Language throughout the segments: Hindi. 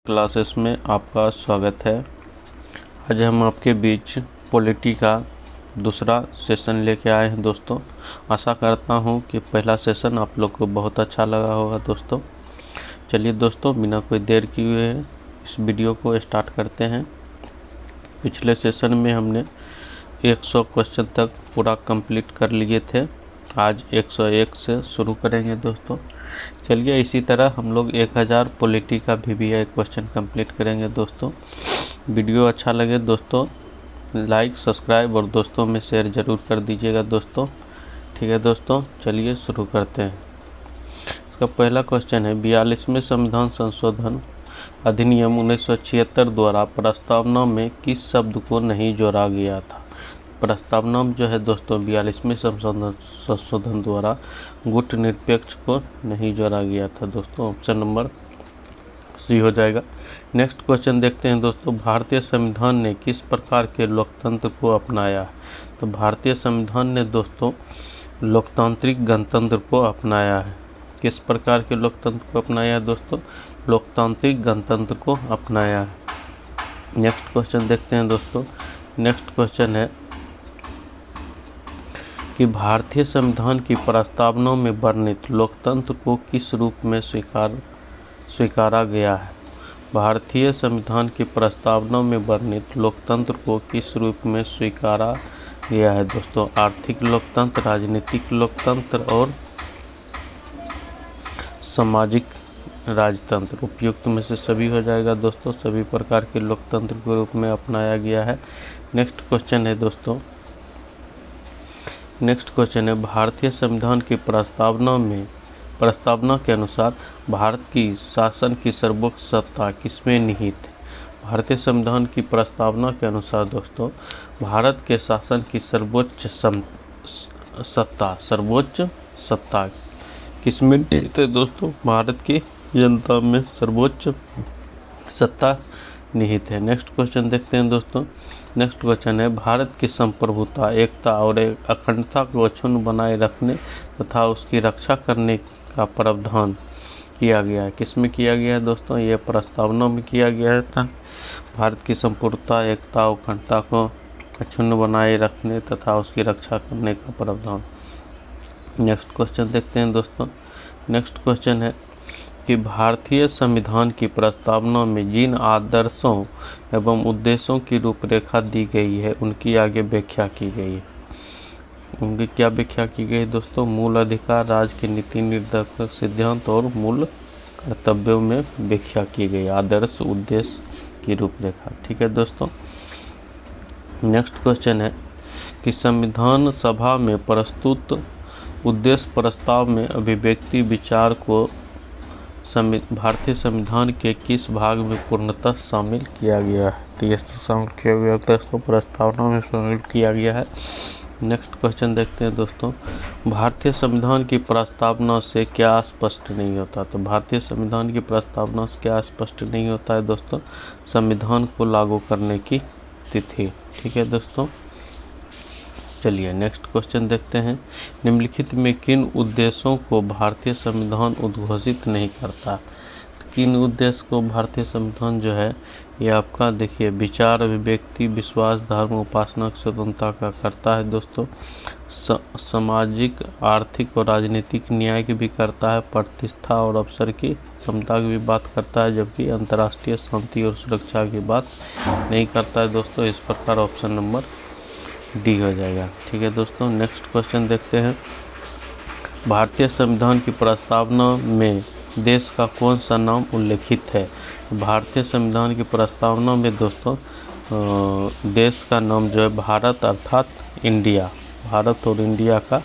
क्लासेस में आपका स्वागत है। आज हम आपके बीच पॉलिटी का दूसरा सेशन लेके आए हैं दोस्तों। आशा करता हूं कि पहला सेशन आप लोग को बहुत अच्छा लगा होगा दोस्तों। चलिए दोस्तों, बिना कोई देर किए इस वीडियो को स्टार्ट करते हैं। पिछले सेशन में हमने 100 क्वेश्चन तक पूरा कंप्लीट कर लिए थे। आज 101 से शुरू करेंगे दोस्तों। चलिए, इसी तरह हम लोग 1000 पॉलिटी का भी क्वेश्चन कंप्लीट करेंगे दोस्तों। वीडियो अच्छा लगे दोस्तों लाइक, सब्सक्राइब और दोस्तों में शेयर ज़रूर कर दीजिएगा दोस्तों। ठीक है दोस्तों, चलिए शुरू करते हैं। इसका पहला क्वेश्चन है, 42वें संविधान संशोधन अधिनियम 1976 द्वारा प्रस्तावना में किस शब्द को नहीं जोड़ा गया था। प्रस्तावना जो है दोस्तों 42वें संशोधन द्वारा गुटनिरपेक्ष को नहीं जोड़ा गया था दोस्तों। ऑप्शन नंबर सी हो जाएगा। नेक्स्ट क्वेश्चन देखते हैं दोस्तों, भारतीय संविधान ने किस प्रकार के लोकतंत्र को अपनाया। तो भारतीय संविधान ने दोस्तों लोकतांत्रिक गणतंत्र को अपनाया है। किस प्रकार के लोकतंत्र को अपनाया है दोस्तों? लोकतांत्रिक गणतंत्र को अपनाया है। नेक्स्ट क्वेश्चन देखते हैं दोस्तों। नेक्स्ट क्वेश्चन है कि भारतीय संविधान की प्रस्तावना में वर्णित लोकतंत्र को किस रूप में स्वीकारा गया है। भारतीय संविधान की प्रस्तावना में वर्णित लोकतंत्र को किस रूप में स्वीकारा गया है दोस्तों? आर्थिक लोकतंत्र, राजनीतिक लोकतंत्र और सामाजिक राजतंत्र। उपयुक्त में से सभी हो जाएगा दोस्तों। सभी प्रकार के लोकतंत्र के रूप में अपनाया गया है। नेक्स्ट क्वेश्चन है दोस्तों। नेक्स्ट क्वेश्चन है, भारतीय संविधान की प्रस्तावना के अनुसार भारत की शासन की सर्वोच्च सत्ता किसमें निहित है। भारतीय संविधान की प्रस्तावना के अनुसार दोस्तों भारत के शासन की सर्वोच्च सत्ता किसमें निहित है दोस्तों? भारत की जनता में सर्वोच्च सत्ता निहित है। नेक्स्ट क्वेश्चन देखते हैं दोस्तों। नेक्स्ट क्वेश्चन है, भारत की संप्रभुता, एकता और अखंडता को अक्षुण्ण बनाए रखने तथा उसकी रक्षा करने का प्रावधान किया गया है। किसमें किया गया है दोस्तों? ये प्रस्तावना में किया गया था। भारत की संप्रभुता, एकता और अखंडता को अक्षुण्ण बनाए रखने तथा उसकी रक्षा करने का प्रावधान। नेक्स्ट क्वेश्चन देखते हैं दोस्तों। नेक्स्ट क्वेश्चन है कि भारतीय संविधान की प्रस्तावना में जिन आदर्शों एवं उद्देश्यों की रूपरेखा दी गई है उनकी आगे व्याख्या की गई है। उनकी क्या व्याख्या की गई दोस्तों? मूल अधिकार, राज्य की नीति निर्देशक सिद्धांत और मूल कर्तव्यों में व्याख्या की गई। आदर्श, उद्देश्य की रूपरेखा। ठीक है दोस्तों। नेक्स्ट क्वेश्चन है कि संविधान सभा में प्रस्तुत उद्देश्य प्रस्ताव में अभिव्यक्ति विचार को भारतीय संविधान के किस भाग में पूर्णतः शामिल किया गया है? तो ये शामिल किया गया दोस्तों प्रस्तावना में शामिल किया गया है। नेक्स्ट क्वेश्चन देखते हैं दोस्तों, भारतीय संविधान की प्रस्तावना से क्या स्पष्ट नहीं होता। तो भारतीय संविधान की प्रस्तावना से क्या स्पष्ट नहीं होता है दोस्तों? संविधान को लागू करने की तिथि। ठीक है दोस्तों। चलिए नेक्स्ट क्वेश्चन देखते हैं, निम्नलिखित में किन उद्देश्यों को भारतीय संविधान उद्घोषित नहीं करता। किन उद्देश्य को भारतीय संविधान जो है ये आपका देखिए विचार, अभिव्यक्ति, विश्वास, धर्म, उपासना की स्वतंत्रता का करता है दोस्तों। सामाजिक, आर्थिक और राजनीतिक न्याय की भी करता है। प्रतिष्ठा और अवसर की क्षमता की भी बात करता है, जबकि अंतर्राष्ट्रीय शांति और सुरक्षा की बात नहीं करता है दोस्तों। इस प्रकार ऑप्शन नंबर डी हो जाएगा। ठीक है दोस्तों। नेक्स्ट क्वेश्चन देखते हैं, भारतीय संविधान की प्रस्तावना में देश का कौन सा नाम उल्लेखित है। भारतीय संविधान की प्रस्तावना में दोस्तों देश का नाम जो है भारत अर्थात इंडिया, भारत और इंडिया का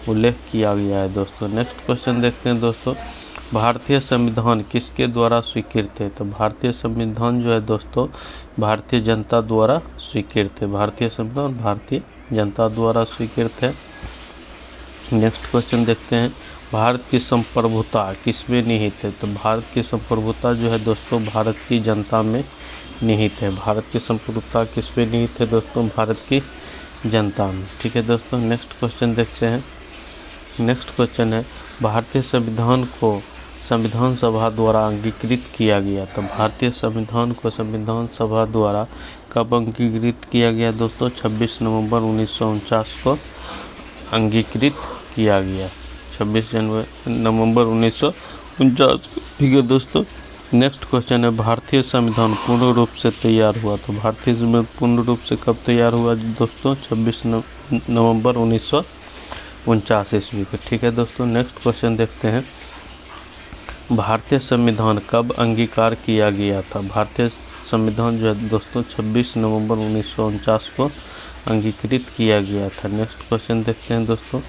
उल्लेख किया गया है दोस्तों। नेक्स्ट क्वेश्चन देखते हैं दोस्तों, भारतीय संविधान किसके द्वारा स्वीकृत है। तो भारतीय संविधान जो है दोस्तों भारतीय जनता द्वारा स्वीकृत है। भारतीय संविधान भारतीय जनता द्वारा स्वीकृत है। नेक्स्ट क्वेश्चन देखते हैं, भारत की संप्रभुता किसमें निहित है। तो भारत की संप्रभुता जो है दोस्तों भारत की जनता में निहित है। भारत की संप्रभुता किसमें निहित है दोस्तों? भारत की जनता में। ठीक है दोस्तों। नेक्स्ट क्वेश्चन देखते हैं। नेक्स्ट क्वेश्चन है, भारतीय संविधान को संविधान सभा द्वारा अंगीकृत किया गया? तो भारतीय संविधान को संविधान सभा द्वारा कब अंगीकृत किया गया दोस्तों? 26 नवंबर 1949 को अंगीकृत किया गया। 26 नवंबर 1949 को। ठीक है दोस्तों, नेक्स्ट क्वेश्चन है, भारतीय संविधान पूर्ण रूप से तैयार हुआ? तो भारतीय संविधान पूर्ण रूप से कब तैयार हुआ दोस्तों? 26 नवंबर 1949 ईस्वी को। ठीक है दोस्तों, नेक्स्ट क्वेश्चन देखते हैं, भारतीय संविधान कब अंगीकार किया गया था? भारतीय संविधान जो है दोस्तों 26 नवंबर 1949 को अंगीकृत किया गया था। नेक्स्ट क्वेश्चन देखते हैं दोस्तों,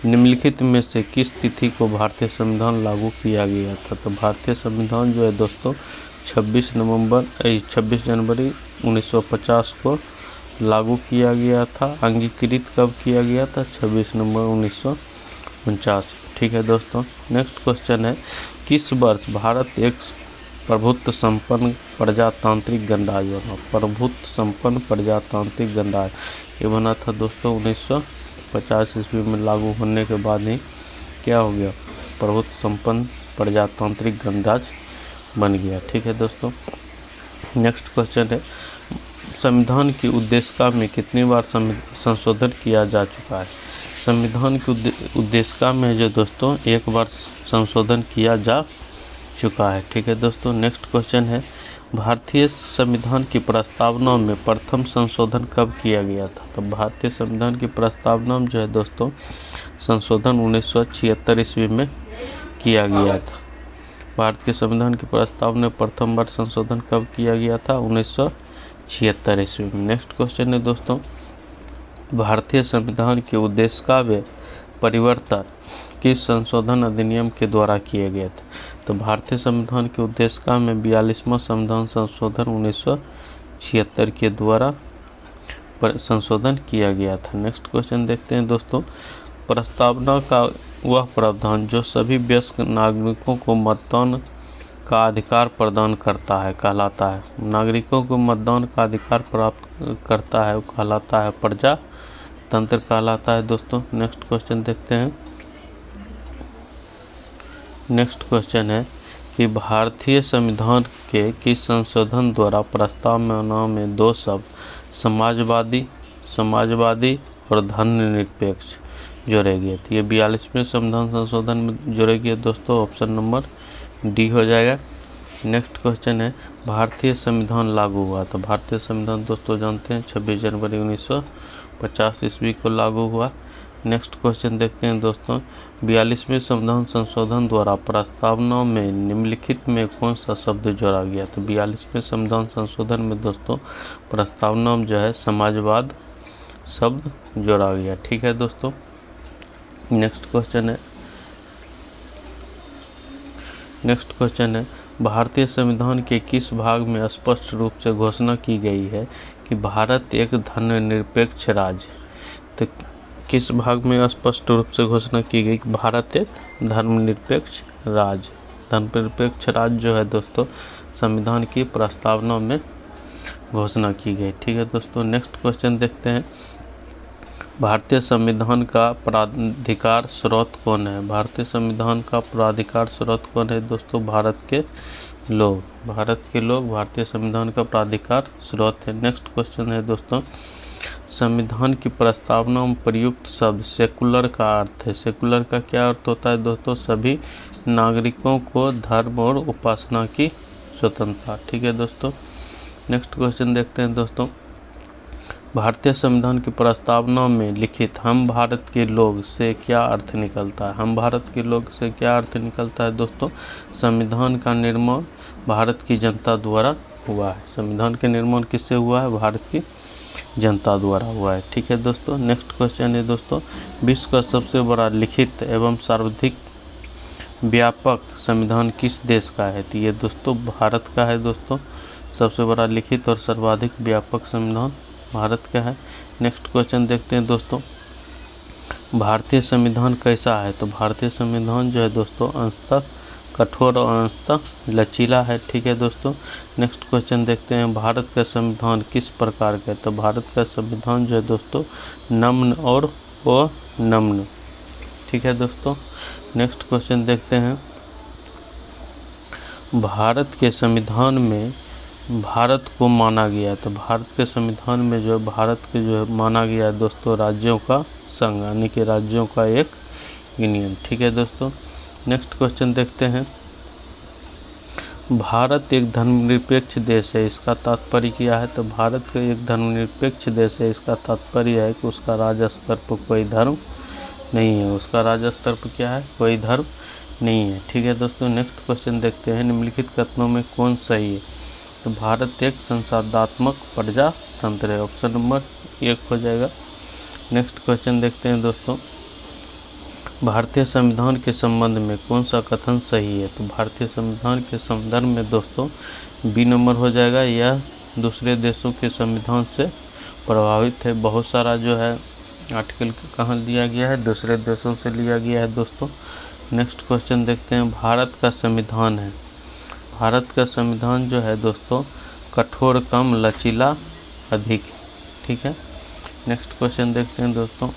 निम्नलिखित में से किस तिथि को भारतीय संविधान लागू किया गया था? तो भारतीय संविधान जो है दोस्तों 26 जनवरी 1950 को लागू किया गया था। अंगीकृत कब किया गया था? 26 नवंबर 1949। ठीक है दोस्तों, नेक्स्ट क्वेश्चन है, किस वर्ष भारत एक प्रभुत्व संपन्न प्रजातांत्रिक गणराज्य बना? प्रभुत्व संपन्न प्रजातांत्रिक गणराज्य ये बना था दोस्तों 1950 ईस्वी में। लागू होने के बाद ही क्या हो गया? प्रभुत्व संपन्न प्रजातांत्रिक गणराज्य बन गया। ठीक है दोस्तों, नेक्स्ट क्वेश्चन है, संविधान की उद्देशिका में कितनी बार संशोधन किया जा चुका है? संविधान की उद्देशिका में जो दोस्तों एक बार संशोधन किया जा चुका है। ठीक है दोस्तों, नेक्स्ट क्वेश्चन है, भारतीय संविधान की प्रस्तावना में प्रथम संशोधन कब किया गया था? तो भारतीय संविधान की प्रस्तावना में जो है दोस्तों संशोधन 1976 ईस्वी में किया गया था। भारत के संविधान की प्रस्तावना में प्रथम बार संशोधन कब किया गया था? 1976 ईस्वी में। नेक्स्ट क्वेश्चन है दोस्तों, भारतीय संविधान की उद्देशिका में परिवर्तन किस संशोधन अधिनियम के द्वारा किए गए थे? तो भारतीय संविधान की उद्देशिका में 42वां संविधान संशोधन 1976 के द्वारा संशोधन किया गया था। नेक्स्ट क्वेश्चन देखते हैं दोस्तों, प्रस्तावना का वह प्रावधान जो सभी वयस्क नागरिकों को मतदान का अधिकार प्रदान करता है कहलाता है? नागरिकों को मतदान का अधिकार प्राप्त करता है वो कहलाता है प्रजातंत्र कहलाता है दोस्तों। नेक्स्ट क्वेश्चन देखते हैं, नेक्स्ट क्वेश्चन है कि भारतीय संविधान के किस संशोधन द्वारा प्रस्तावना में दो शब्द समाजवादी और धर्मनिरपेक्ष जोड़े गए थे? ये 42वें संविधान संशोधन में जोड़े गए दोस्तों, ऑप्शन नंबर डी हो जाएगा। नेक्स्ट क्वेश्चन है, भारतीय संविधान लागू हुआ? तो भारतीय संविधान दोस्तों जानते हैं 26 जनवरी 1950 ईस्वी को लागू हुआ। नेक्स्ट क्वेश्चन देखते हैं दोस्तों, 42वें संविधान संशोधन द्वारा प्रस्तावना में निम्नलिखित में कौन सा शब्द जोड़ा गया? तो 42वें संविधान संशोधन में दोस्तों प्रस्तावना में जो है समाजवाद शब्द जोड़ा गया। ठीक है दोस्तों, नेक्स्ट क्वेश्चन है, भारतीय संविधान के किस भाग में स्पष्ट रूप से घोषणा की गई है कि भारत एक धर्मनिरपेक्ष राज्य? तो किस भाग में स्पष्ट रूप से घोषणा की गई कि भारत एक धर्मनिरपेक्ष राज्य? धर्मनिरपेक्ष राज्य जो है दोस्तों संविधान की प्रस्तावना में घोषणा की गई। ठीक है दोस्तों, नेक्स्ट क्वेश्चन देखते हैं, भारतीय संविधान का प्राधिकार स्रोत कौन है? भारतीय संविधान का प्राधिकार स्रोत कौन है दोस्तों? भारत के लोग भारतीय संविधान का प्राधिकार स्रोत है। नेक्स्ट क्वेश्चन है दोस्तों, संविधान की प्रस्तावना में प्रयुक्त शब्द सेकुलर का अर्थ है? सेकुलर का क्या अर्थ होता है दोस्तों? सभी नागरिकों को धर्म और उपासना की स्वतंत्रता। ठीक है दोस्तों, नेक्स्ट क्वेश्चन देखते हैं दोस्तों, भारतीय संविधान की प्रस्तावना में लिखित हम भारत के लोग से क्या अर्थ निकलता है? हम भारत के लोग से क्या अर्थ निकलता है दोस्तों? संविधान का निर्माण भारत की जनता द्वारा हुआ है। संविधान के निर्माण किससे हुआ है? भारत की जनता द्वारा हुआ है। ठीक है दोस्तों, नेक्स्ट क्वेश्चन है दोस्तों, विश्व का सबसे बड़ा लिखित एवं सर्वाधिक व्यापक संविधान किस देश का है? तो ये दोस्तों भारत का है दोस्तों, सबसे बड़ा लिखित और सर्वाधिक व्यापक संविधान भारत का है। नेक्स्ट क्वेश्चन देखते हैं दोस्तों, भारतीय संविधान कैसा है? तो भारतीय संविधान जो है दोस्तों अंशतः कठोर और अंशतः लचीला है। ठीक है दोस्तों, नेक्स्ट क्वेश्चन देखते हैं, भारत का संविधान किस प्रकार का है? तो भारत का संविधान जो है दोस्तों नम्न और अनम्न। ठीक है दोस्तों, नेक्स्ट क्वेश्चन देखते हैं, भारत के संविधान में भारत को माना गया, तो भारत के संविधान में जो भारत के जो माना गया है दोस्तों राज्यों का संघ, यानी कि राज्यों का एक यूनियन। ठीक है दोस्तों, नेक्स्ट क्वेश्चन देखते हैं। भारत एक धर्मनिरपेक्ष देश है, इसका तात्पर्य क्या है? तो भारत का एक धर्मनिरपेक्ष देश है, इसका तात्पर्य है कि उसका राज्य स्तर पर कोई धर्म नहीं है। उसका राज्य स्तर पर क्या है? कोई धर्म नहीं है। ठीक है दोस्तों, नेक्स्ट क्वेश्चन देखते हैं। निम्नलिखित कथनों में कौन सही है? तो भारत एक संसदात्मक प्रजातंत्र है, ऑप्शन नंबर 1 हो जाएगा। नेक्स्ट क्वेश्चन देखते हैं दोस्तों। भारतीय संविधान के संबंध में कौन सा कथन सही है? तो भारतीय संविधान के संदर्भ में दोस्तों बी नंबर हो जाएगा। यह दूसरे देशों के संविधान से प्रभावित है। बहुत सारा जो है आर्टिकल कहाँ लिया गया है? दूसरे देशों से लिया गया है दोस्तों। नेक्स्ट क्वेश्चन देखते हैं। भारत का संविधान है, भारत का संविधान जो है दोस्तों कठोर कम लचीला अधिक। ठीक है, नेक्स्ट क्वेश्चन देखते हैं दोस्तों।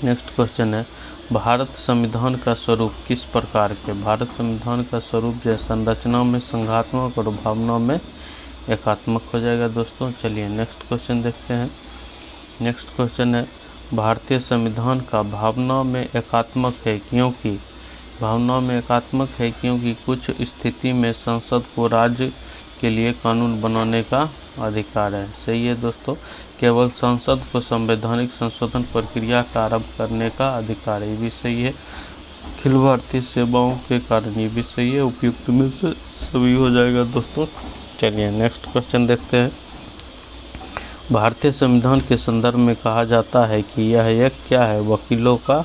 नेक्स्ट क्वेश्चन है भारत संविधान का स्वरूप किस प्रकार के? भारत संविधान का स्वरूप जो है संरचना में संघात्मक और भावना में एकात्मक हो जाएगा दोस्तों। चलिए नेक्स्ट क्वेश्चन देखते हैं। नेक्स्ट क्वेश्चन है भारतीय संविधान का भावना में एकात्मक है क्योंकि? भावना में एकात्मक है क्योंकि कुछ स्थिति में संसद को राज्य के लिए कानून बनाने का अधिकार है। सही है दोस्तों, केवल संसद को संवैधानिक संशोधन प्रक्रिया का आरंभ करने का अधिकार है, ये भी सही है। अखिल भारतीय सेवाओं के कारण, ये भी सही है। उपयुक्त में से सभी हो जाएगा दोस्तों। चलिए नेक्स्ट क्वेश्चन देखते हैं। भारतीय संविधान के संदर्भ में कहा जाता है कि यह एक क्या है? वकीलों का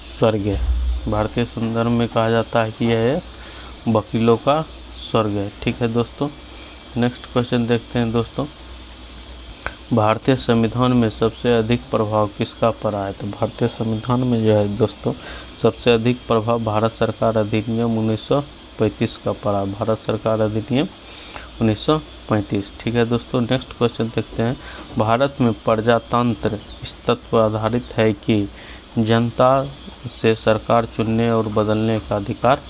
स्वर्ग है। भारतीय संदर्भ में कहा जाता है कि यह एक वकीलों का स्वर्ग है। ठीक है दोस्तों, नेक्स्ट क्वेश्चन देखते हैं दोस्तों। भारतीय संविधान में सबसे अधिक प्रभाव किसका पड़ा है? तो भारतीय संविधान में जो है दोस्तों सबसे अधिक प्रभाव भारत सरकार अधिनियम 1935 का पड़ा। भारत सरकार अधिनियम 1935। ठीक है दोस्तों, नेक्स्ट क्वेश्चन देखते हैं। भारत में प्रजातंत्र इस तत्व आधारित है कि जनता से सरकार चुनने और बदलने का अधिकार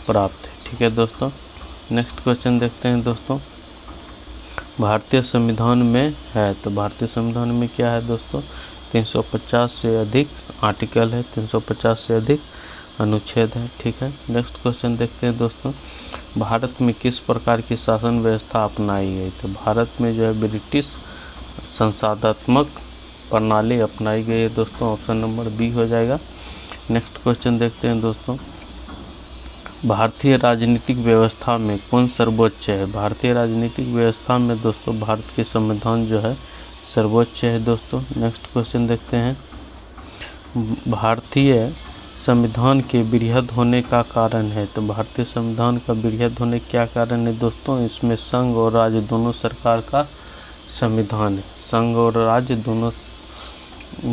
प्राप्त है। ठीक है दोस्तों, नेक्स्ट क्वेश्चन देखते हैं दोस्तों। भारतीय संविधान में है, तो भारतीय संविधान में क्या है दोस्तों? 350 से अधिक आर्टिकल है, 350 से अधिक अनुच्छेद है। ठीक है, नेक्स्ट क्वेश्चन देखते हैं दोस्तों। भारत में किस प्रकार की शासन व्यवस्था अपनाई गई? तो भारत में जो है ब्रिटिश संसदात्मक प्रणाली अपनाई गई है दोस्तों, ऑप्शन नंबर बी हो जाएगा। नेक्स्ट क्वेश्चन देखते हैं दोस्तों। भारतीय राजनीतिक व्यवस्था में कौन सर्वोच्च है? भारतीय राजनीतिक व्यवस्था में दोस्तों भारत के संविधान जो है सर्वोच्च है दोस्तों। नेक्स्ट क्वेश्चन देखते हैं। भारतीय संविधान के वृहद होने का कारण है, तो भारतीय संविधान का वृहद होने क्या कारण है दोस्तों? इसमें संघ और राज्य दोनों सरकार का संविधान है। संघ और राज्य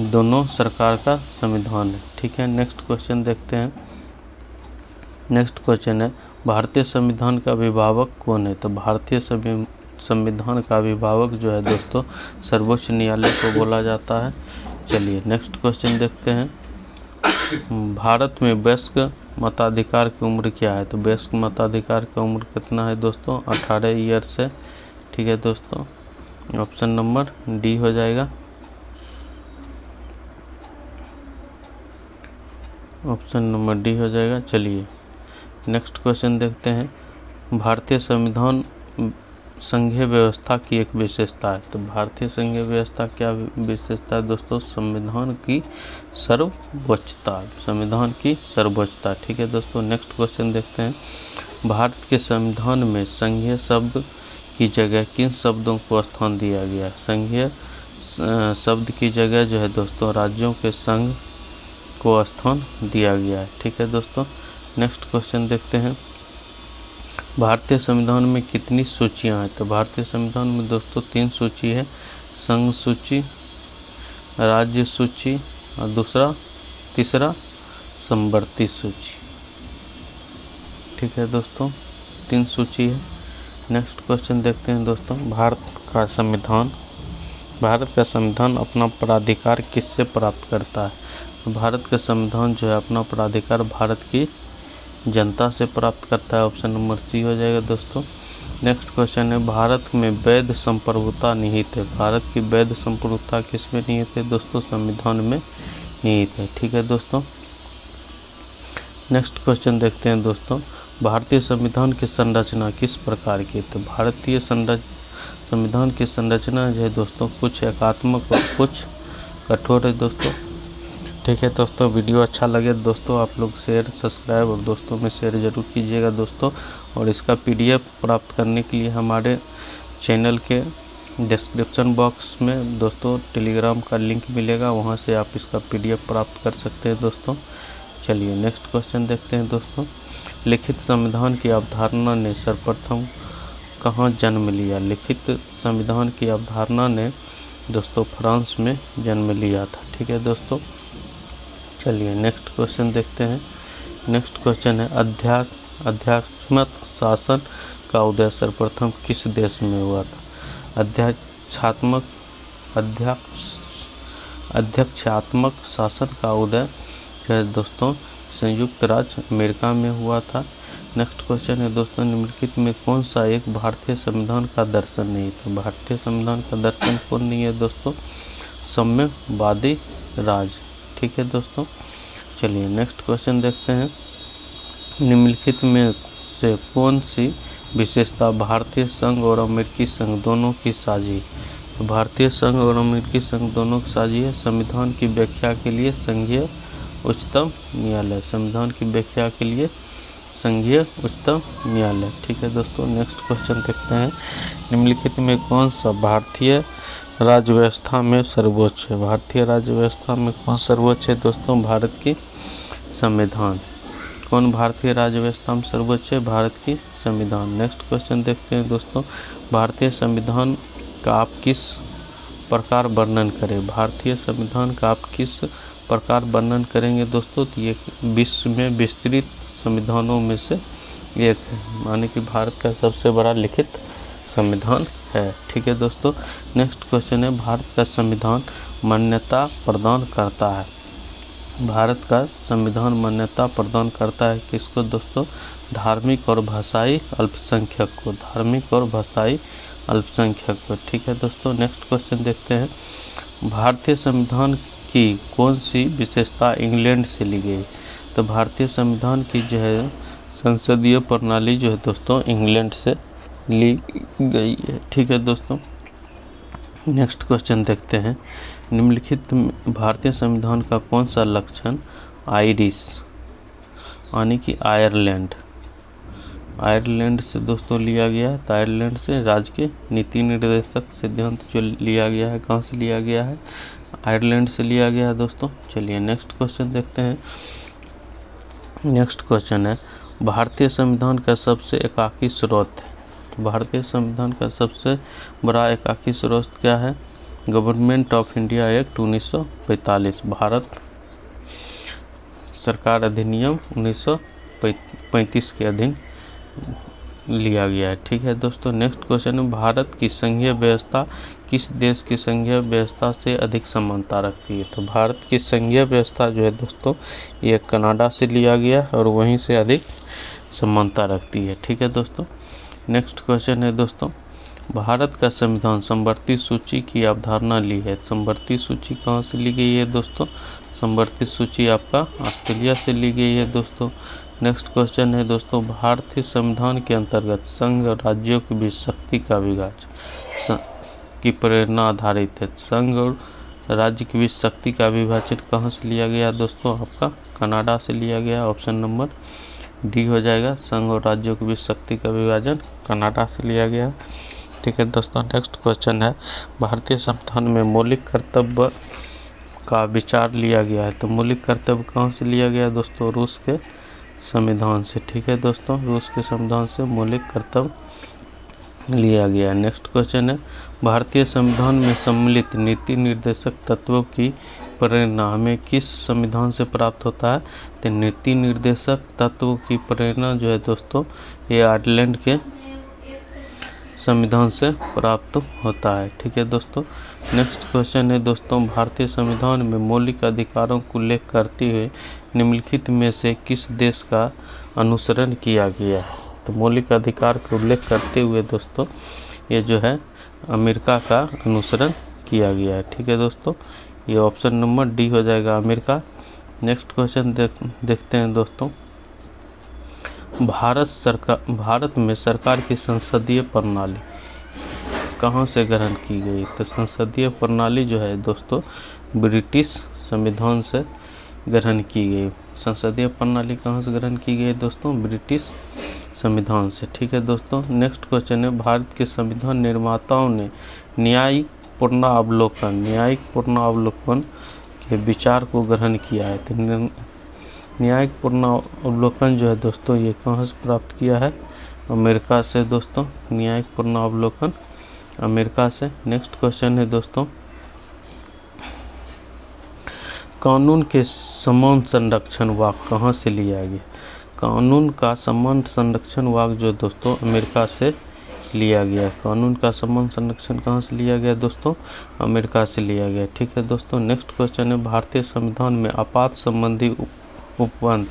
दोनों सरकार का संविधान है। ठीक है, नेक्स्ट क्वेश्चन देखते हैं। नेक्स्ट क्वेश्चन है भारतीय संविधान का अभिभावक कौन है? तो भारतीय संविधान का अभिभावक जो है दोस्तों सर्वोच्च न्यायालय को बोला जाता है। चलिए नेक्स्ट क्वेश्चन देखते हैं। भारत में वयस्क मताधिकार की उम्र क्या है? तो वयस्क मताधिकार का उम्र कितना है दोस्तों? 18 ईयर से। ठीक है दोस्तों, ऑप्शन नंबर डी हो जाएगा। ऑप्शन नंबर डी हो जाएगा। चलिए नेक्स्ट क्वेश्चन देखते हैं। भारतीय संविधान संघीय व्यवस्था की एक विशेषता है, तो भारतीय संघीय व्यवस्था क्या विशेषता है दोस्तों? संविधान की सर्वोच्चता, संविधान की सर्वोच्चता। ठीक है दोस्तों, नेक्स्ट क्वेश्चन देखते हैं। भारत के संविधान में संघीय शब्द की जगह किन शब्दों को स्थान दिया गया है? संघीय शब्द की जगह जो है दोस्तों राज्यों के संघ को स्थान दिया गया है। ठीक है दोस्तों, नेक्स्ट क्वेश्चन देखते हैं। भारतीय संविधान में कितनी सूचियां हैं? तो भारतीय संविधान में दोस्तों 3 सूची है, संघ सूची, राज्य सूची और तीसरा समवर्ती सूची। ठीक है दोस्तों, 3 सूची है। नेक्स्ट क्वेश्चन देखते हैं दोस्तों। भारत का संविधान अपना प्राधिकार किससे प्राप्त करता है? तो भारत का संविधान जो है अपना प्राधिकार भारत की जनता से प्राप्त करता है, ऑप्शन नंबर सी हो जाएगा दोस्तों। नेक्स्ट क्वेश्चन है भारत में वैध संप्रभुता निहित है। भारत की वैध संप्रभुता किस में निहित है दोस्तों? संविधान में निहित है। ठीक है दोस्तों। नेक्स्ट क्वेश्चन देखते हैं दोस्तों, भारतीय संविधान की संरचना किस प्रकार की? तो भारतीय संविधान की संरचना जो है दोस्तों कुछ एकात्मक और कुछ कठोर है दोस्तों। ठीक है दोस्तों, वीडियो अच्छा लगे दोस्तों आप लोग शेयर, सब्सक्राइब और दोस्तों में शेयर जरूर कीजिएगा दोस्तों। और इसका PDF प्राप्त करने के लिए हमारे चैनल के डिस्क्रिप्शन बॉक्स में दोस्तों टेलीग्राम का लिंक मिलेगा, वहां से आप इसका PDF प्राप्त कर सकते हैं दोस्तों। चलिए नेक्स्ट क्वेश्चन देखते हैं दोस्तों, लिखित संविधान की अवधारणा ने सर्वप्रथम कहाँ जन्म लिया? लिखित संविधान की अवधारणा ने दोस्तों फ्रांस में जन्म लिया था। ठीक है दोस्तों। चलिए नेक्स्ट क्वेश्चन देखते हैं। नेक्स्ट क्वेश्चन है अध्यात्मक शासन का उदय सर्वप्रथम किस देश में हुआ था? अध्यक्षात्मक शासन का उदय जो है दोस्तों संयुक्त राज्य अमेरिका में हुआ था। नेक्स्ट क्वेश्चन है दोस्तों, निम्नलिखित में कौन सा एक भारतीय संविधान का दर्शन नहीं था? भारतीय संविधान का दर्शन कौन नहीं है दोस्तों? साम्यवादी राज। ठीक है दोस्तों। चलिए नेक्स्ट क्वेश्चन देखते हैं, निम्नलिखित में से कौन सी विशेषता भारतीय संघ और अमेरिकी संघ दोनों की साझी? तो भारतीय संघ और अमेरिकी संघ दोनों की साझी है संविधान की व्याख्या के लिए संघीय उच्चतम न्यायालय। संविधान की व्याख्या के लिए संघीय उच्चतम न्यायालय। ठीक है दोस्तों। नेक्स्ट क्वेश्चन देखते हैं, निम्नलिखित में कौन सा भारतीय राज्य व्यवस्था में सर्वोच्च है? भारतीय राज्य व्यवस्था में कौन सर्वोच्च है दोस्तों? भारत की संविधान। कौन भारतीय राज्य व्यवस्था में सर्वोच्च है? भारत की संविधान। नेक्स्ट क्वेश्चन देखते हैं दोस्तों, भारतीय संविधान का आप किस प्रकार वर्णन करें? भारतीय संविधान का आप किस प्रकार वर्णन करेंगे दोस्तों? तो ये विश्व में विस्तृत संविधानों में से एक है, माने कि भारत का सबसे बड़ा लिखित संविधान है। ठीक है दोस्तों। नेक्स्ट क्वेश्चन है, भारत का संविधान मान्यता प्रदान करता है। भारत का संविधान मान्यता प्रदान करता है किसको दोस्तों? धार्मिक और भाषाई अल्पसंख्यक को। धार्मिक और भाषाई अल्पसंख्यक को। ठीक है दोस्तों। नेक्स्ट क्वेश्चन देखते हैं, भारतीय संविधान की कौन सी विशेषता इंग्लैंड से ली गई? तो भारतीय संविधान की जो है संसदीय प्रणाली जो है दोस्तों इंग्लैंड से ली गई है। ठीक है दोस्तों। नेक्स्ट क्वेश्चन देखते हैं, निम्नलिखित भारतीय संविधान का कौन सा लक्षण आयरिश यानी कि आयरलैंड से दोस्तों लिया गया है? तो आयरलैंड से राज्य के नीति निर्देशक सिद्धांत जो लिया गया है, कहाँ से लिया गया है? आयरलैंड से लिया गया है दोस्तों। चलिए नेक्स्ट क्वेश्चन देखते हैं। नेक्स्ट क्वेश्चन है, भारतीय संविधान का सबसे एकाकी स्रोत है। भारतीय संविधान का सबसे बड़ा एकाकी स्रोत क्या है? Government of India act 1945, Bharat सरकार अधिनियम 1935 के अधीन लिया गया है। ठीक है दोस्तों। नेक्स्ट क्वेश्चन है, भारत की संघीय व्यवस्था किस देश की संघीय व्यवस्था से अधिक समानता रखती है? तो भारत की संघीय व्यवस्था जो है दोस्तों ये कनाडा से लिया गया और वहीं से अधिक समानता रखती है। ठीक है दोस्तों। नेक्स्ट क्वेश्चन है दोस्तों, भारत का संविधान समवर्ती सूची की अवधारणा ली है। समवर्ती सूची कहाँ से ली गई है दोस्तों? समवर्ती सूची आपका ऑस्ट्रेलिया से ली गई है दोस्तों। नेक्स्ट क्वेश्चन है दोस्तों, भारतीय संविधान के अंतर्गत संघ और राज्यों के बीच शक्ति का विभाजन की प्रेरणा आधारित है। संघ और राज्य के बीच शक्ति का विभाजन कहाँ से लिया गया दोस्तों? आपका कनाडा से लिया गया। ऑप्शन नंबर डी हो जाएगा। संघ और राज्यों के बीच शक्ति का विभाजन कनाडा से लिया गया। ठीक है दोस्तों। नेक्स्ट क्वेश्चन है, भारतीय संविधान में मौलिक कर्तव्य का विचार लिया गया है। तो मौलिक कर्तव्य कहाँ से लिया गया दोस्तों? रूस के संविधान से। ठीक है दोस्तों, रूस के संविधान से मौलिक कर्तव्य लिया गया। नेक्स्ट क्वेश्चन है, भारतीय संविधान में सम्मिलित नीति निर्देशक तत्वों की प्रेरणा हमें किस संविधान से प्राप्त होता है? तो नीति निर्देशक तत्वों की प्रेरणा जो है दोस्तों ये आयरलैंड के संविधान से प्राप्त होता है। ठीक है दोस्तों। नेक्स्ट क्वेश्चन है दोस्तों, भारतीय संविधान में मौलिक अधिकारों को उल्लेख करते हुए निम्नलिखित में से किस देश का अनुसरण किया गया है? तो मौलिक अधिकार का उल्लेख करते हुए दोस्तों ये जो है अमेरिका का अनुसरण किया गया है। ठीक है दोस्तों, ये ऑप्शन नंबर डी हो जाएगा अमेरिका। नेक्स्ट क्वेश्चन देखते हैं दोस्तों। भारत में सरकार की संसदीय प्रणाली कहाँ से ग्रहण की गई? तो संसदीय प्रणाली जो है दोस्तों ब्रिटिश संविधान से ग्रहण की गई। संसदीय प्रणाली कहाँ से ग्रहण की गई दोस्तों? ब्रिटिश संविधान से। ठीक है दोस्तों, नेक्स्ट क्वेश्चन है भारत के संविधान निर्माताओं ने न्यायिक पुनरावलोकन के विचार को ग्रहण किया है। तो न्यायिक पुनरावलोकन जो है दोस्तों ये कहाँ से प्राप्त किया है? अमेरिका से दोस्तों, न्यायिक पुनरावलोकन अमेरिका से। नेक्स्ट क्वेश्चन है दोस्तों, कानून के समान संरक्षण वाक कहाँ से लिया गया? कानून का समान संरक्षण वाक जो दोस्तों अमेरिका से लिया गया। कानून का समान संरक्षण कहाँ से लिया गया दोस्तों? अमेरिका से लिया गया। ठीक है दोस्तों, नेक्स्ट क्वेश्चन है भारतीय संविधान में आपात संबंधी उपबंध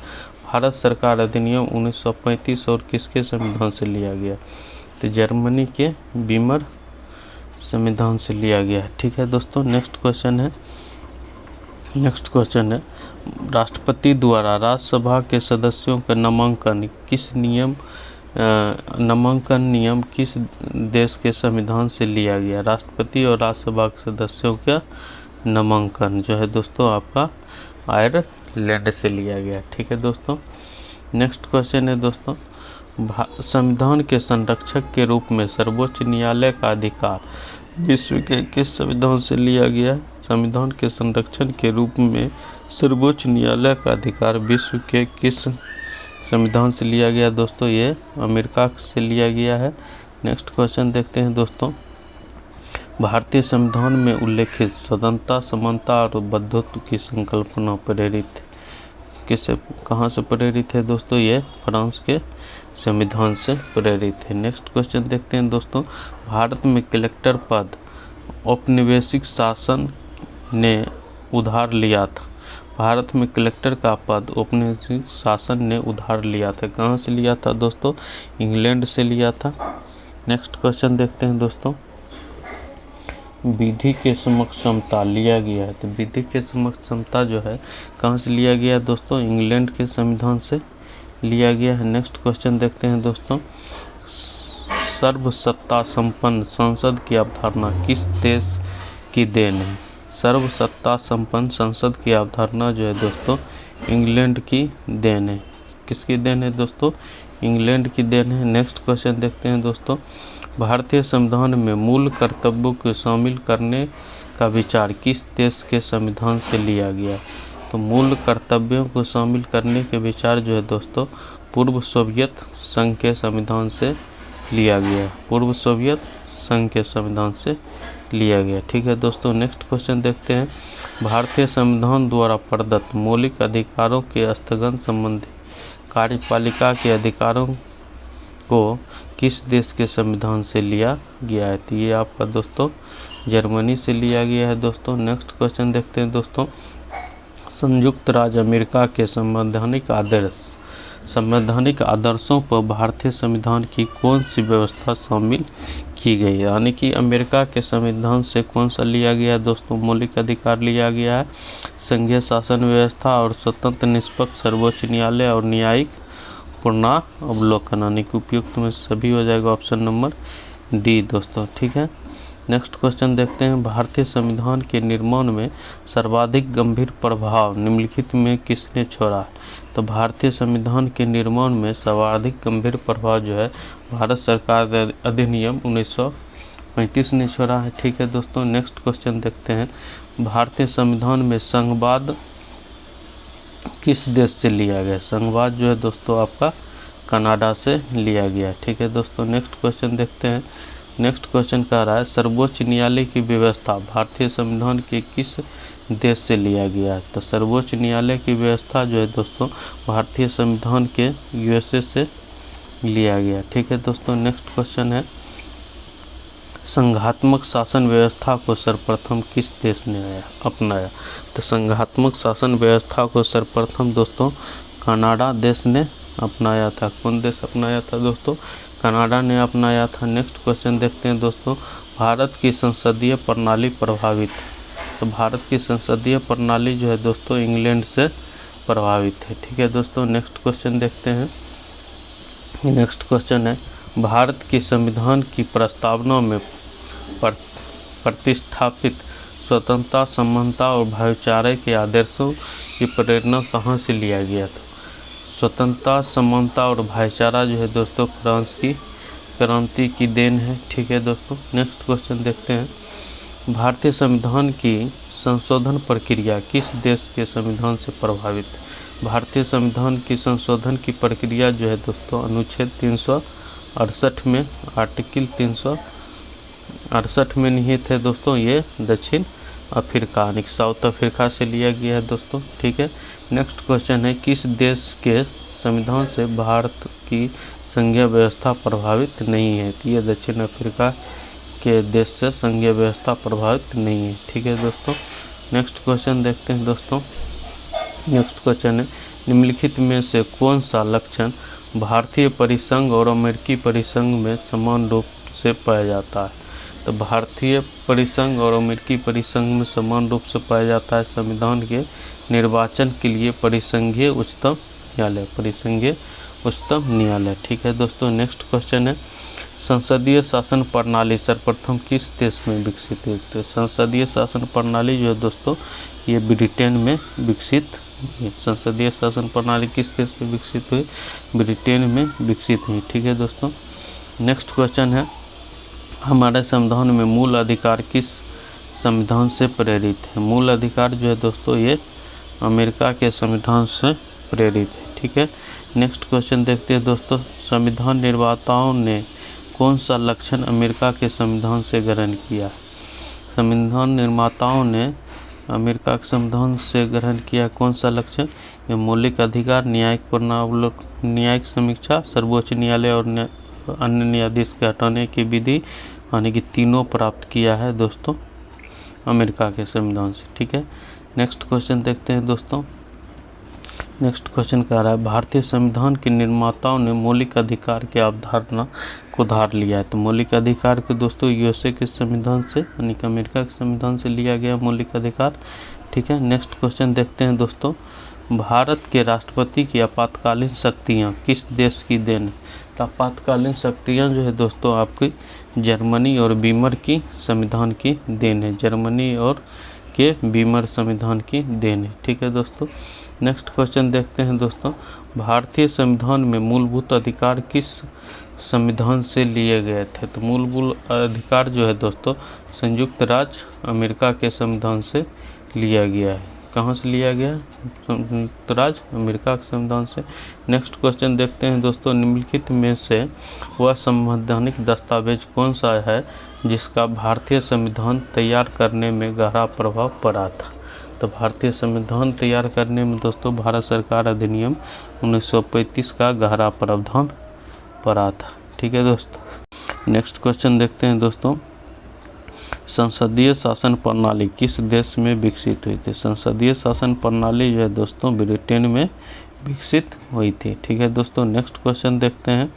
भारत सरकार अधिनियम 1935 और किसके संविधान से लिया गया? तो जर्मनी के बीमर संविधान से लिया गया है। ठीक है दोस्तों, नेक्स्ट क्वेश्चन है राष्ट्रपति द्वारा राज्यसभा के सदस्यों का नामांकन नियम किस देश के संविधान से लिया गया? राष्ट्रपति और राज्यसभा के सदस्यों का नामांकन जो है दोस्तों आपका आयरलैंड से लिया गया। ठीक है दोस्तों, नेक्स्ट क्वेश्चन है दोस्तों, संविधान के संरक्षक के रूप में सर्वोच्च न्यायालय का अधिकार विश्व के किस संविधान से लिया गया? संविधान के संरक्षण के रूप में सर्वोच्च न्यायालय का अधिकार विश्व के किस संविधान से लिया गया दोस्तों? ये अमेरिका से लिया गया है। नेक्स्ट क्वेश्चन देखते हैं दोस्तों, भारतीय संविधान में उल्लेखित स्वतंत्रता, समानता और बंधुत्व की संकल्पना कहाँ से प्रेरित है दोस्तों? ये फ्रांस के संविधान से प्रेरित है। नेक्स्ट क्वेश्चन देखते हैं दोस्तों, भारत में कलेक्टर पद औपनिवेशिक शासन ने उधार लिया था। भारत में कलेक्टर का पद औपनिवेशिक शासन ने उधार लिया था। कहाँ से लिया था दोस्तों? इंग्लैंड से लिया था। नेक्स्ट क्वेश्चन देखते हैं दोस्तों, विधि के समक्ष समता लिया गया है। तो विधि के समक्ष समता जो है कहाँ से लिया गया है दोस्तों? इंग्लैंड के संविधान से लिया गया है। नेक्स्ट क्वेश्चन देखते हैं दोस्तों, सर्वसत्ता संपन्न संसद की अवधारणा किस देश की देन है? सर्वसत्ता संपन्न संसद की अवधारणा जो है दोस्तों इंग्लैंड की देन है। किसकी देन है दोस्तों? इंग्लैंड की देन है। नेक्स्ट क्वेश्चन देखते हैं दोस्तों, भारतीय संविधान में मूल कर्तव्यों को शामिल करने का विचार किस देश के संविधान से लिया गया? तो मूल कर्तव्यों को शामिल करने के विचार जो है दोस्तों पूर्व सोवियत संघ के संविधान से लिया गया। पूर्व सोवियत संघ के संविधान से लिया गया। ठीक है दोस्तों, नेक्स्ट क्वेश्चन देखते हैं, भारतीय संविधान द्वारा प्रदत्त मौलिक अधिकारों के स्थगन संबंधी कार्यपालिका के अधिकारों को किस देश के संविधान से लिया गया है? तो ये आपका दोस्तों जर्मनी से लिया गया है दोस्तों। नेक्स्ट क्वेश्चन देखते हैं दोस्तों, संयुक्त राज्य अमेरिका के संवैधानिक आदर्शों पर भारतीय संविधान की कौन सी व्यवस्था शामिल की गई? यानी कि अमेरिका के संविधान से कौन सा लिया गया है दोस्तों? मौलिक अधिकार लिया गया है, संघीय शासन व्यवस्था और स्वतंत्र निष्पक्ष सर्वोच्च न्यायालय और न्यायिक पुनरावलोकन। यानी कि उपयुक्त में सभी हो जाएगा ऑप्शन नंबर डी दोस्तों। ठीक है, नेक्स्ट क्वेश्चन देखते हैं, भारतीय संविधान के निर्माण में सर्वाधिक गंभीर प्रभाव निम्नलिखित में किसने छोड़ा? तो भारतीय संविधान के निर्माण में सर्वाधिक गंभीर प्रभाव जो है भारत सरकार अधिनियम 1935 ने छोड़ा है। ठीक है दोस्तों, नेक्स्ट क्वेश्चन देखते हैं, भारतीय संविधान में संघवाद किस देश से लिया गया? संघवाद जो है दोस्तों आपका कनाडा से लिया गया। ठीक है दोस्तों, नेक्स्ट क्वेश्चन देखते हैं, नेक्स्ट क्वेश्चन कह रहा है सर्वोच्च न्यायालय की व्यवस्था भारतीय संविधान के किस देश से लिया गया है? तो सर्वोच्च न्यायालय की व्यवस्था जो है दोस्तों भारतीय संविधान के यूएसए से लिया गया। ठीक है दोस्तों, नेक्स्ट क्वेश्चन है, संघात्मक शासन व्यवस्था को सर्वप्रथम किस देश ने अपनाया? तो संघात्मक शासन व्यवस्था को सर्वप्रथम दोस्तों कनाडा देश ने अपनाया था? कौन देश अपनाया था दोस्तों? कनाडा ने अपनाया था। नेक्स्ट क्वेश्चन देखते हैं दोस्तों, भारत की संसदीय प्रणाली प्रभावित है। तो भारत की संसदीय प्रणाली जो है दोस्तों इंग्लैंड से प्रभावित है। ठीक है दोस्तों, नेक्स्ट क्वेश्चन देखते हैं। नेक्स्ट क्वेश्चन है, भारत की संविधान की प्रस्तावना में प्रतिस्थापित स्वतंत्रता, समानता और भाईचारे के आदर्शों की प्रेरणा कहाँ से लिया गया था? स्वतंत्रता, समानता और भाईचारा जो है दोस्तों फ्रांस की क्रांति की देन है। ठीक है दोस्तों, नेक्स्ट क्वेश्चन देखते हैं, भारतीय संविधान की संशोधन प्रक्रिया किस देश के संविधान से प्रभावित है? भारतीय संविधान की संशोधन की प्रक्रिया जो है दोस्तों अनुच्छेद 368 में, आर्टिकल 368 में निहित है दोस्तों। ये दक्षिण अफ्रीका यानी साउथ अफ्रीका से लिया गया है दोस्तों। ठीक है, नेक्स्ट क्वेश्चन है, किस देश के संविधान से भारत की संघीय व्यवस्था प्रभावित नहीं है? तो ये दक्षिण अफ्रीका के देश से संघीय व्यवस्था प्रभावित नहीं है। ठीक है दोस्तों, नेक्स्ट क्वेश्चन देखते हैं दोस्तों। नेक्स्ट क्वेश्चन है, निम्नलिखित में से कौन सा लक्षण भारतीय परिसंघ और अमेरिकी परिसंघ में समान रूप से पाया जाता है? तो भारतीय परिसंघ और अमेरिकी परिसंघ में समान रूप से पाया जाता है संविधान के निर्वाचन के लिए परिसंघीय उच्चतम न्यायालय। ठीक है दोस्तों, नेक्स्ट क्वेश्चन है, संसदीय शासन प्रणाली सर्वप्रथम किस देश में विकसित हुई? तो संसदीय शासन प्रणाली जो है दोस्तों ये ब्रिटेन में विकसित हुई। संसदीय शासन प्रणाली किस देश में विकसित हुई? ब्रिटेन में विकसित हुई। ठीक है दोस्तों, नेक्स्ट क्वेश्चन है, हमारे संविधान में मूल अधिकार किस संविधान से प्रेरित है? मूल अधिकार जो है दोस्तों ये अमेरिका के संविधान से प्रेरित है। ठीक है, नेक्स्ट क्वेश्चन देखते हैं दोस्तों, संविधान निर्माताओं ने कौन सा लक्षण अमेरिका के संविधान से ग्रहण किया? संविधान निर्माताओं ने अमेरिका के संविधान से ग्रहण किया कौन सा लक्षण? ये मौलिक अधिकार, न्यायिक पुनरावलोकन, न्यायिक समीक्षा, सर्वोच्च न्यायालय और अन्य न्यायाधीश के हटाने की विधि यानी कि तीनों प्राप्त किया है दोस्तों अमेरिका के संविधान से। ठीक है, नेक्स्ट क्वेश्चन देखते हैं दोस्तों। नेक्स्ट क्वेश्चन कह रहा है, भारतीय संविधान के निर्माताओं ने मौलिक अधिकार की अवधारणा को धार लिया है। तो मौलिक अधिकार के दोस्तों यूएसए के संविधान से यानी कि अमेरिका के संविधान से लिया गया मौलिक अधिकार। ठीक है, नेक्स्ट क्वेश्चन देखते हैं दोस्तों, भारत के राष्ट्रपति की आपातकालीन शक्तियाँ किस देश की देन है? तो आपातकालीन शक्तियाँ जो है दोस्तों आपकी जर्मनी और वीमर की संविधान की देन है। जर्मनी और के वीमर संविधान की देन है। ठीक है दोस्तों, नेक्स्ट क्वेश्चन देखते हैं दोस्तों, भारतीय संविधान में मूलभूत अधिकार किस संविधान से लिए गए थे? तो मूलभूत अधिकार जो है दोस्तों संयुक्त राज्य अमेरिका के संविधान से लिया गया है। कहाँ से लिया गया? संयुक्त राज्य अमेरिका के संविधान से। नेक्स्ट क्वेश्चन देखते हैं दोस्तों, निम्नलिखित में से वह संवैधानिक दस्तावेज कौन सा है जिसका भारतीय संविधान तैयार करने में गहरा प्रभाव पड़ा था? तो भारतीय संविधान तैयार करने में दोस्तों भारत सरकार अधिनियम 1935 का गहरा प्रावधान पड़ा था। ठीक है दोस्तों, नेक्स्ट क्वेश्चन देखते हैं दोस्तों, संसदीय शासन प्रणाली किस देश में विकसित हुई थी? संसदीय शासन प्रणाली जो है दोस्तों ब्रिटेन में विकसित हुई थी। ठीक है दोस्तों, नेक्स्ट क्वेश्चन देखते हैं।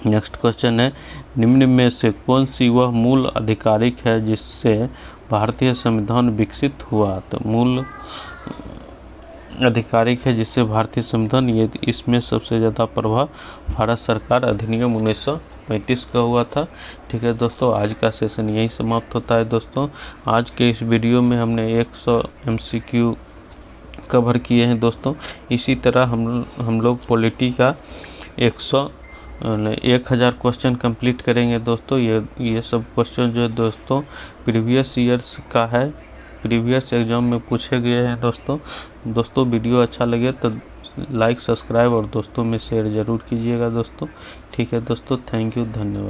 नेक्स्ट क्वेश्चन है, निम्न में से कौन सी वह मूल आधिकारिक है जिससे भारतीय संविधान विकसित हुआ? तो मूल आधिकारिक है जिससे भारतीय संविधान, ये इसमें सबसे ज़्यादा प्रभाव भारत सरकार अधिनियम 1935 का हुआ था। ठीक है दोस्तों, आज का सेशन यही समाप्त होता है दोस्तों। आज के इस वीडियो में हमने 100 MCQ कवर किए हैं दोस्तों। इसी तरह हम लोग पॉलिटी का 1000 क्वेश्चन कंप्लीट करेंगे दोस्तों। ये सब क्वेश्चन जो है दोस्तों प्रीवियस ईयर्स का है, प्रीवियस एग्जाम में पूछे गए हैं दोस्तों। वीडियो अच्छा लगे तो लाइक, सब्सक्राइब और दोस्तों में शेयर ज़रूर कीजिएगा दोस्तों। ठीक है दोस्तों, थैंक यू, धन्यवाद।